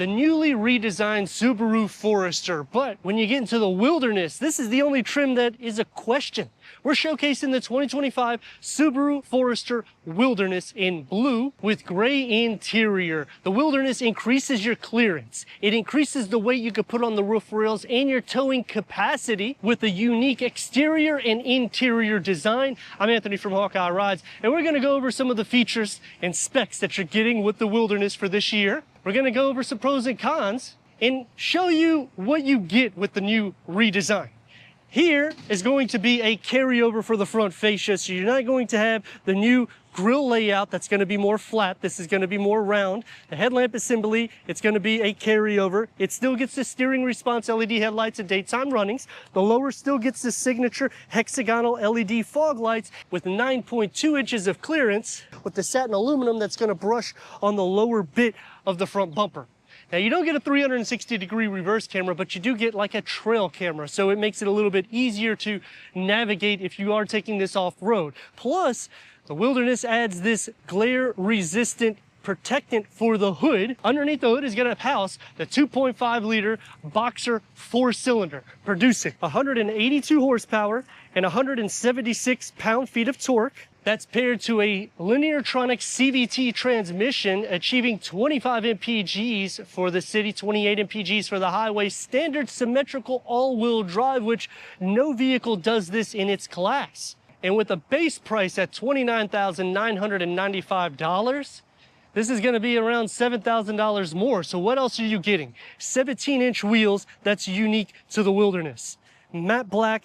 the newly redesigned Subaru Forester. But when you get into the Wilderness, this is the only trim that is a question. We're showcasing the 2025 Subaru Forester Wilderness in blue with gray interior. The Wilderness increases your clearance. It increases the weight you could put on the roof rails and your towing capacity with a unique exterior and interior design. I'm Anthony from Hawkeye Rides, and we're gonna go over some of the features and specs that you're getting with the Wilderness for this year. We're gonna go over some pros and cons and show you what you get with the new redesign. Here is going to be a carryover for the front fascia, so you're not going to have the new grille layout that's going to be more flat. This is going to be more round. The headlamp assembly, it's going to be a carryover. It still gets the steering response LED headlights and daytime runnings. The lower still gets the signature hexagonal LED fog lights with 9.2 inches of clearance with the satin aluminum that's going to brush on the lower bit of the front bumper. Now, you don't get a 360-degree reverse camera, but you do get like a trail camera, so it makes it a little bit easier to navigate if you are taking this off-road. Plus, the Wilderness adds this glare-resistant protectant for the hood. Underneath the hood is going to house the 2.5-liter Boxer 4-cylinder, producing 182 horsepower and 176 pound-feet of torque. That's paired to a Lineartronic CVT transmission, achieving 25 mpgs for the city, 28 mpgs for the highway. Standard symmetrical all-wheel drive, which no vehicle does this in its class. And with a base price at $29,995, this is going to be around $7,000 more. So what else are you getting? 17-inch wheels that's unique to the Wilderness. Matte black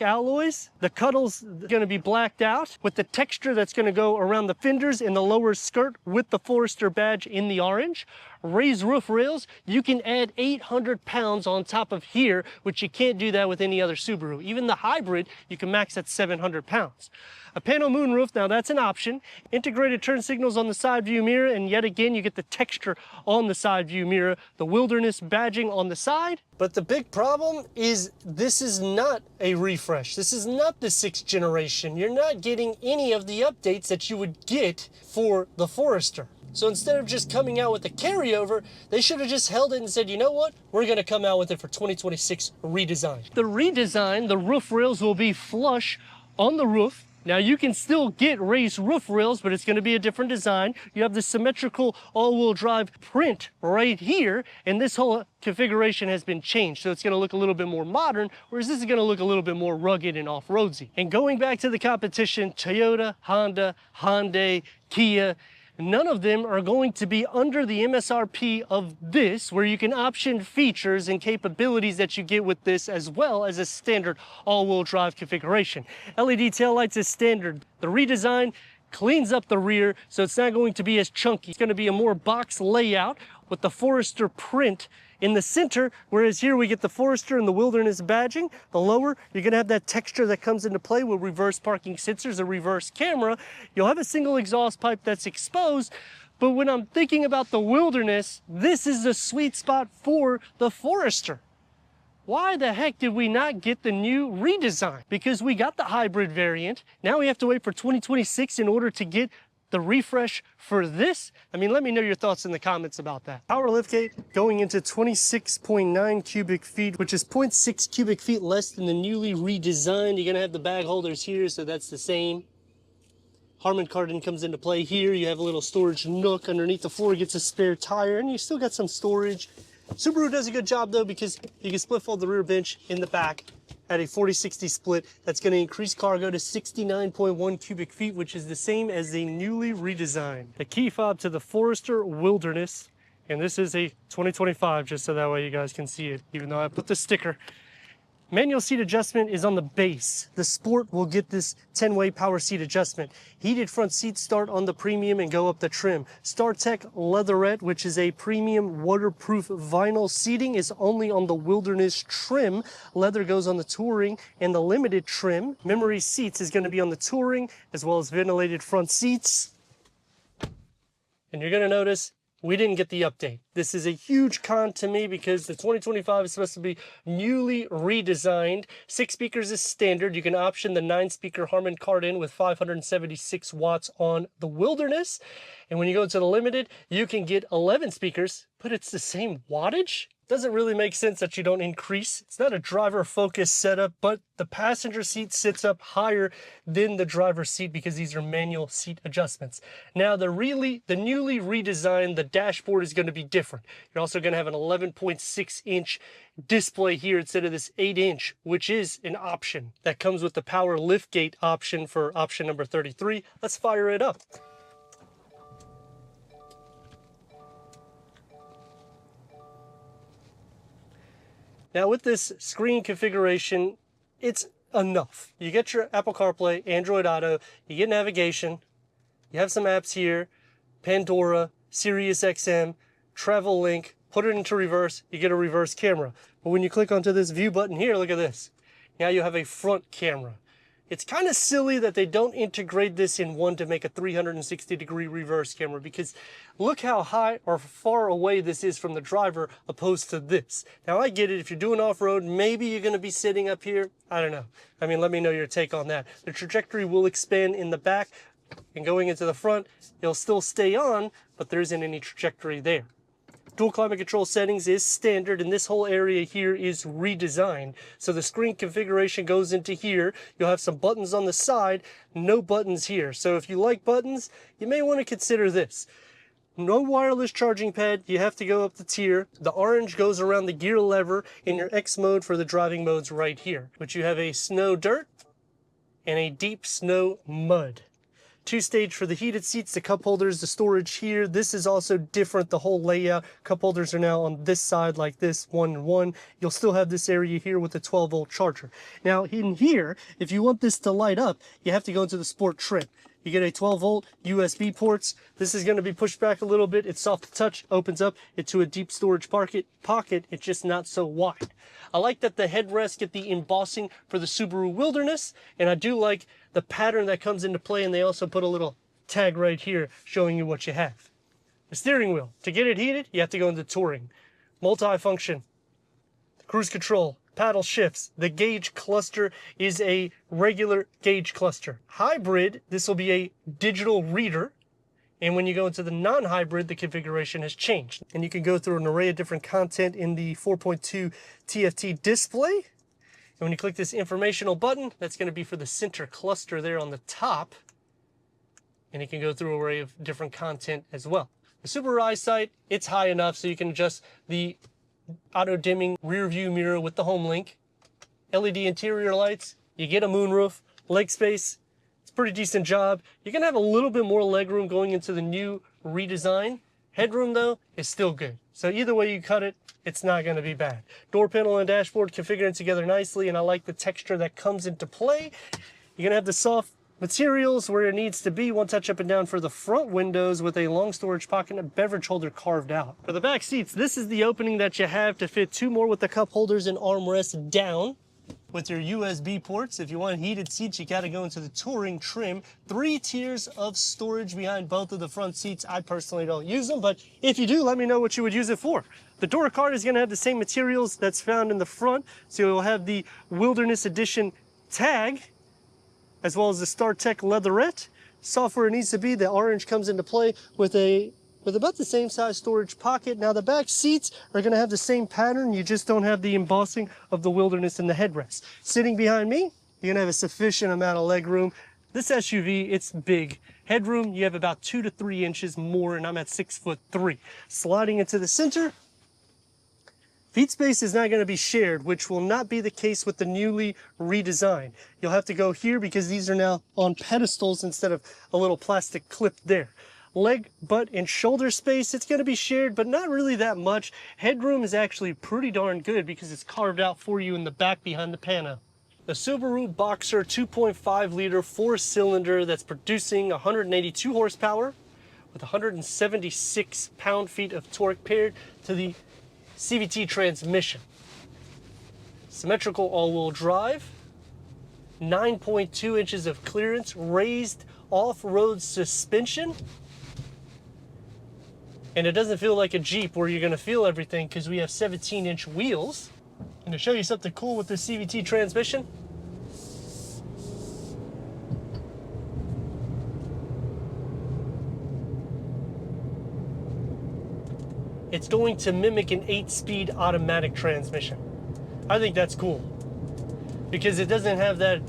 alloys. The cuddle's going to be blacked out with the texture that's going to go around the fenders and the lower skirt with the Forester badge in the orange. Raised roof rails, you can add 800 pounds on top of here, which you can't do that with any other Subaru. Even the hybrid, you can max at 700 pounds. A panel moonroof, now that's an option. Integrated turn signals on the side view mirror, and yet again, you get the texture on the side view mirror, the Wilderness badging on the side. But the big problem is this is not a refresh. This is not the 6th generation. You're not getting any of the updates that you would get for the Forester. So instead of just coming out with a carryover, they should have just held it and said, you know what? We're going to come out with it for 2026 redesign. The redesign, the roof rails will be flush on the roof. Now, you can still get raised roof rails, but it's going to be a different design. You have the symmetrical all-wheel drive print right here, and this whole configuration has been changed. So it's going to look a little bit more modern, whereas this is going to look a little bit more rugged and off-roadsy. And going back to the competition, Toyota, Honda, Hyundai, Kia, none of them are going to be under the MSRP of this, where you can option features and capabilities that you get with this, as well as a standard all-wheel drive configuration. LED taillights is standard. The redesign cleans up the rear, so it's not going to be as chunky. It's going to be a more box layout with the Forester print in the center, whereas here we get the Forester and the Wilderness badging. The lower, you're going to have that texture that comes into play with reverse parking sensors, a reverse camera. You'll have a single exhaust pipe that's exposed, but when I'm thinking about the Wilderness, this is the sweet spot for the Forester. Why the heck did we not get the new redesign? Because we got the hybrid variant. Now we have to wait for 2026 in order to get the refresh for this. I mean, let me know your thoughts in the comments about that. Power liftgate going into 26.9 cubic feet, which is 0.6 cubic feet less than the newly redesigned. You're gonna have the bag holders here, so that's the same. Harman Kardon comes into play here. You have a little storage nook underneath the floor, gets a spare tire, and you still got some storage. Subaru does a good job though, because you can split fold the rear bench in the back at a 40-60 split. That's going to increase cargo to 69.1 cubic feet, which is the same as the newly redesigned. The key fob to the Forester Wilderness, and this is a 2025, just so that way you guys can see it, even though I put the sticker. Manual seat adjustment is on the base. The Sport will get this 10-way power seat adjustment. Heated front seats start on the Premium and go up the trim. StarTech Leatherette, which is a premium waterproof vinyl seating, is only on the Wilderness trim. Leather goes on the Touring and the Limited trim. Memory seats is going to be on the Touring, as well as ventilated front seats. And you're going to notice we didn't get the update. This is a huge con to me because the 2025 is supposed to be newly redesigned. 6 speakers is standard. You can option the 9-speaker Harman Kardon with 576 watts on the Wilderness. And when you go to the Limited, you can get 11 speakers, but it's the same wattage. Doesn't really make sense that you don't increase. It's not a driver focused setup, but the passenger seat sits up higher than the driver's seat because these are manual seat adjustments. Now the newly redesigned, the dashboard is going to be different. You're also going to have an 11.6-inch display here instead of this 8-inch, which is an option that comes with the power liftgate option for option number 33. Let's fire it up. Now with this screen configuration, it's enough. You get your Apple CarPlay, Android Auto, you get navigation, you have some apps here, Pandora, Sirius XM, Travel Link, put it into reverse, you get a reverse camera. But when you click onto this view button here, look at this. Now you have a front camera. It's kind of silly that they don't integrate this in one to make a 360-degree reverse camera, because look how high or far away this is from the driver opposed to this. Now I get it, if you're doing off-road, maybe you're going to be sitting up here. I don't know. I mean, let me know your take on that. The trajectory will expand in the back, and going into the front, it'll still stay on, but there isn't any trajectory there. Dual climate control settings is standard, and this whole area here is redesigned. So the screen configuration goes into here. You'll have some buttons on the side, no buttons here. So if you like buttons, you may want to consider this. No wireless charging pad, you have to go up the tier. The orange goes around the gear lever in your X mode for the driving modes right here. But you have a snow dirt and a deep snow mud. 2-stage for the heated seats, the cup holders, the storage here. This is also different, the whole layout. Cup holders are now on this side like this, 1 and 1. You'll still have this area here with the 12-volt charger. Now in here, if you want this to light up, you have to go into the sport trim. You get a 12-volt USB ports. This is going to be pushed back a little bit. It's soft to touch, opens up into a deep storage pocket. It's just not so wide. I like that the headrests get the embossing for the Subaru Wilderness, and I do like the pattern that comes into play, and they also put a little tag right here showing you what you have. The steering wheel, to get it heated, you have to go into touring. Multi-function, cruise control, paddle shifts. The gauge cluster is a regular gauge cluster. Hybrid, this will be a digital reader. And when you go into the non-hybrid, the configuration has changed. And you can go through an array of different content in the 4.2 TFT display. And when you click this informational button, that's going to be for the center cluster there on the top. And you can go through an array of different content as well. The Subaru EyeSight, it's high enough so you can adjust the auto-dimming rear view mirror with the home link. LED interior lights, you get a moonroof, leg space. Pretty decent job. You're gonna have a little bit more legroom going into the new redesign. Headroom though is still good. So either way you cut it, it's not gonna be bad. Door panel and dashboard configuring together nicely, and I like the texture that comes into play. You're gonna have the soft materials where it needs to be. One touch up and down for the front windows with a long storage pocket and a beverage holder carved out. For the back seats, this is the opening that you have to fit 2 more with the cup holders and armrests down. With your USB ports, if you want heated seats, you gotta go into the touring trim. 3 tiers of storage behind both of the front seats. I personally don't use them, but if you do, let me know what you would use it for. The door card is gonna have the same materials that's found in the front, so you'll have the Wilderness Edition tag, as well as the StarTech leatherette. Software needs to be, the orange comes into play with about the same size storage pocket. Now the back seats are gonna have the same pattern, you just don't have the embossing of the Wilderness in the headrest. Sitting behind me, you're gonna have a sufficient amount of leg room. This SUV, it's big. Headroom, you have about 2 to 3 inches more, and I'm at 6'3". Sliding into the center, feet space is not gonna be shared, which will not be the case with the newly redesigned. You'll have to go here because these are now on pedestals instead of a little plastic clip there. Leg, butt, and shoulder space, it's going to be shared, but not really that much. Headroom is actually pretty darn good because it's carved out for you in the back behind the pano. The Subaru Boxer 2.5 liter 4-cylinder that's producing 182 horsepower with 176 pound-feet of torque paired to the CVT transmission. Symmetrical all-wheel drive, 9.2 inches of clearance, raised off-road suspension, And it doesn't feel like a Jeep where you're gonna feel everything because we have 17-inch wheels. And to show you something cool with this CVT transmission, it's going to mimic an 8-speed automatic transmission. I think that's cool because it doesn't have that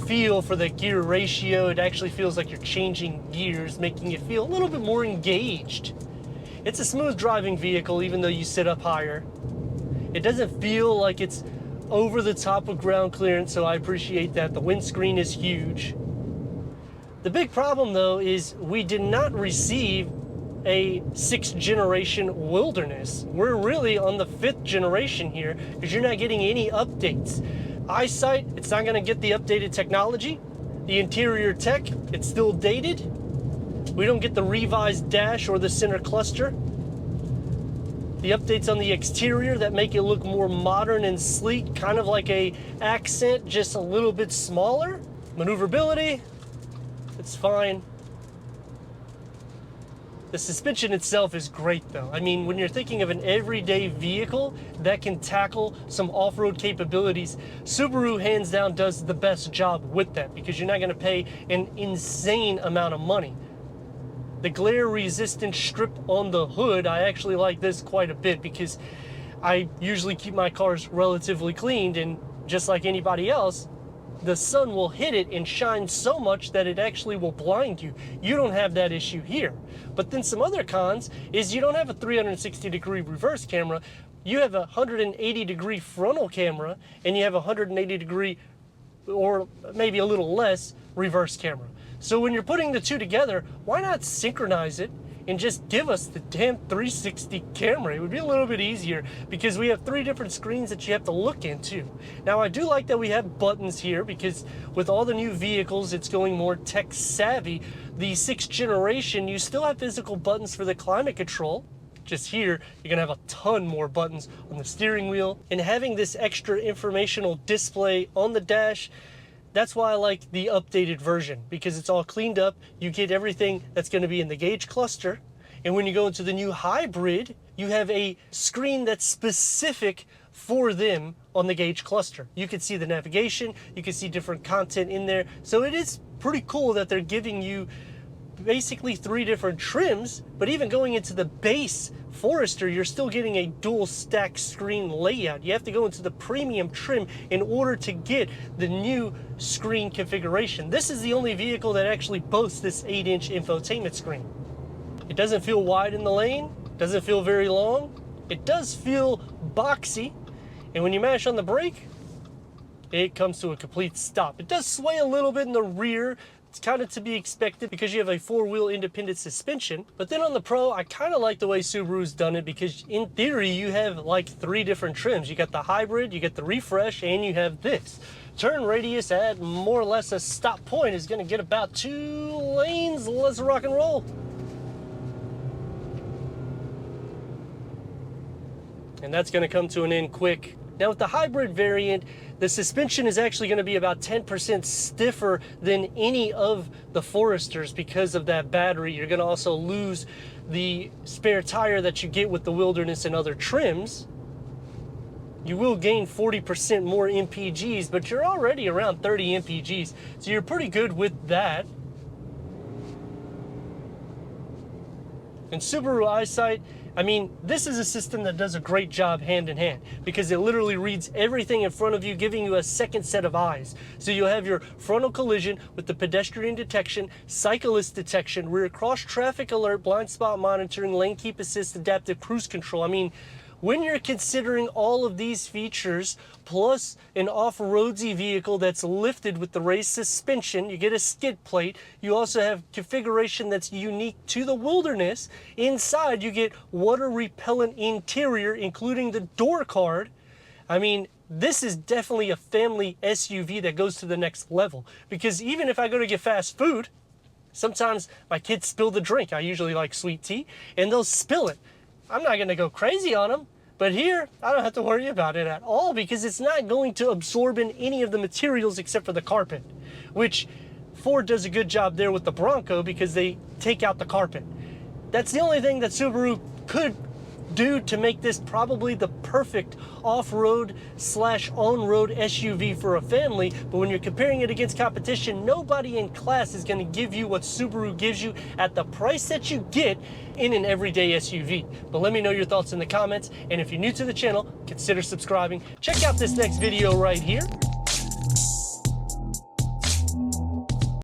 feel for the gear ratio. It actually feels like you're changing gears, making it feel a little bit more engaged. It's a smooth driving vehicle even though you sit up higher. It doesn't feel like it's over the top of ground clearance, so I appreciate that. The windscreen is huge. The big problem though is we did not receive a 6th generation Wilderness. We're really on the 5th generation here because you're not getting any updates. Eyesight, it's not gonna get the updated technology. The interior tech, it's still dated. We don't get the revised dash or the center cluster. The updates on the exterior that make it look more modern and sleek, kind of like a Accent, just a little bit smaller. Maneuverability, it's fine. The suspension itself is great though. I mean, when you're thinking of an everyday vehicle that can tackle some off-road capabilities, Subaru hands down does the best job with that because you're not gonna pay an insane amount of money. The glare resistant strip on the hood, I actually like this quite a bit because I usually keep my cars relatively cleaned, and just like anybody else, the sun will hit it and shine so much that it actually will blind you. You don't have that issue here. But then some other cons is you don't have a 360-degree reverse camera. You have a 180-degree frontal camera, and you have a 180-degree, or maybe a little less, reverse camera. So when you're putting the two together, why not synchronize it and just give us the damn 360 camera? It would be a little bit easier because we have 3 different screens that you have to look into. Now, I do like that we have buttons here because with all the new vehicles, it's going more tech savvy. The 6th generation, you still have physical buttons for the climate control. Just here, you're gonna have a ton more buttons on the steering wheel. And having this extra informational display on the dash, that's why I like the updated version because it's all cleaned up. You get everything that's going to be in the gauge cluster. And when you go into the new hybrid, you have a screen that's specific for them on the gauge cluster. You can see the navigation, you can see different content in there. So it is pretty cool that they're giving you basically 3 different trims, but even going into the base Forester, you're still getting a dual stack screen layout. You have to go into the premium trim in order to get the new screen configuration. This is the only vehicle that actually boasts this 8-inch infotainment screen. It doesn't feel wide in the lane, doesn't feel very long. It does feel boxy, and when you mash on the brake, it comes to a complete stop. It does sway a little bit in the rear. It's kind of to be expected because you have a 4-wheel independent suspension. But then on the Pro, I kind of like the way Subaru's done it because in theory, you have like 3 different trims. You got the hybrid, you get the refresh, and you have this. Turn radius at more or less a stop point is gonna get about 2 lanes. Let's rock and roll. And that's gonna come to an end quick. Now with the hybrid variant, the suspension is actually going to be about 10% stiffer than any of the Foresters because of that battery. You're going to also lose the spare tire that you get with the Wilderness and other trims. You will gain 40% more MPGs, but you're already around 30 MPGs, so you're pretty good with that. And Subaru Eyesight, I mean, this is a system that does a great job hand in hand because it literally reads everything in front of you, giving you a second set of eyes. So you'll have your frontal collision with the pedestrian detection, cyclist detection, rear cross traffic alert, blind spot monitoring, lane keep assist, adaptive cruise control. I mean, when you're considering all of these features, plus an off-roadsy vehicle that's lifted with the raised suspension, you get a skid plate, you also have configuration that's unique to the Wilderness. Inside, you get water-repellent interior, including the door card. I mean, this is definitely a family SUV that goes to the next level. Because even if I go to get fast food, sometimes my kids spill the drink. I usually like sweet tea, and they'll spill it. I'm not gonna go crazy on them, but here, I don't have to worry about it at all because it's not going to absorb in any of the materials except for the carpet, which Ford does a good job there with the Bronco because they take out the carpet. That's the only thing that Subaru could do to make this probably the perfect off-road / on-road SUV for a family. But when you're comparing it against competition, nobody in class is going to give you what Subaru gives you at the price that you get in an everyday SUV. But let me know your thoughts in the comments, and if you're new to the channel, consider subscribing. Check out this next video right here,